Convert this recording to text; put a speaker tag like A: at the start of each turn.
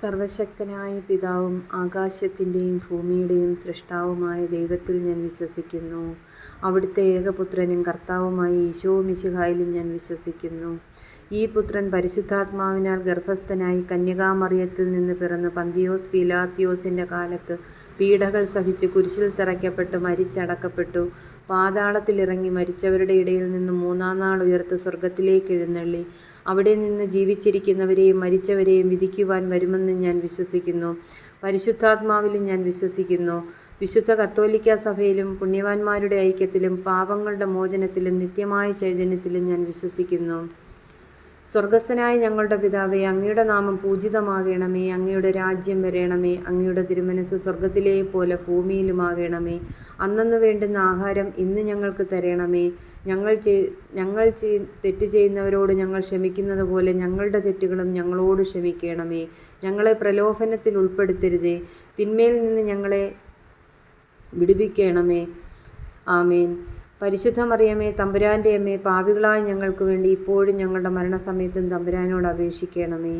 A: സർവശക്തനായ പിതാവും ആകാശത്തിൻ്റെയും ഭൂമിയുടെയും സൃഷ്ടാവുമായ ദൈവത്തിൽ ഞാൻ വിശ്വസിക്കുന്നു. അവിടുത്തെ ഏകപുത്രനും കർത്താവുമായ ഈശോ മിശിഹായിലും ഞാൻ വിശ്വസിക്കുന്നു. ഈ പുത്രൻ പരിശുദ്ധാത്മാവിനാൽ ഗർഭസ്ഥനായി കന്യകാമറിയത്തിൽ നിന്ന് പിറന്ന് പന്തിയോസ് പീലാത്തിയോസിൻ്റെ കാലത്ത് പീഡകൾ സഹിച്ച് കുരിശിൽ തറയ്ക്കപ്പെട്ട് മരിച്ചടക്കപ്പെട്ടു. പാതാളത്തിലിറങ്ങി മരിച്ചവരുടെ ഇടയിൽ നിന്ന് മൂന്നാം നാൾ ഉയർത്ത് സ്വർഗത്തിലേക്ക് എഴുന്നള്ളി അവിടെ നിന്ന് ജീവിച്ചിരിക്കുന്നവരെയും മരിച്ചവരെയും വിധിക്കുവാൻ വരുമെന്ന് ഞാൻ വിശ്വസിക്കുന്നു. പരിശുദ്ധാത്മാവിലും ഞാൻ വിശ്വസിക്കുന്നു. വിശുദ്ധ കത്തോലിക്കാ സഭയിലും പുണ്യവാന്മാരുടെ ഐക്യത്തിലും പാപങ്ങളുടെ മോചനത്തിലും നിത്യമായ ചൈതന്യത്തിലും ഞാൻ വിശ്വസിക്കുന്നു. സ്വർഗസ്ഥനായ ഞങ്ങളുടെ പിതാവേ, അങ്ങയുടെ നാമം പൂജിതമാകണമേ. അങ്ങയുടെ രാജ്യം വരേണമേ. അങ്ങയുടെ തിരുമനസ്സ് സ്വർഗത്തിലെ പോലെ ഭൂമിയിലുമാകണമേ. അന്നന്ന് വേണ്ടുന്ന ആഹാരം ഇന്ന് ഞങ്ങൾക്ക് തരണമേ. ഞങ്ങൾ തെറ്റ് ചെയ്യുന്നവരോട് ഞങ്ങൾ ക്ഷമിക്കുന്നത് പോലെ ഞങ്ങളുടെ തെറ്റുകളും ഞങ്ങളോട് ക്ഷമിക്കണമേ. ഞങ്ങളെ പ്രലോഭനത്തിൽ ഉൾപ്പെടുത്തരുതേ, തിന്മയിൽ നിന്ന് ഞങ്ങളെ വിടുവിക്കണമേ. ആമേൻ. പരിശുദ്ധ മറിയമേ, തമ്പുരാൻ്റെ അമ്മേ, പാപികളായ ഞങ്ങൾക്ക് വേണ്ടി ഇപ്പോഴും ഞങ്ങളുടെ മരണസമയത്തും തമ്പുരാനോട് അപേക്ഷിക്കണമേ.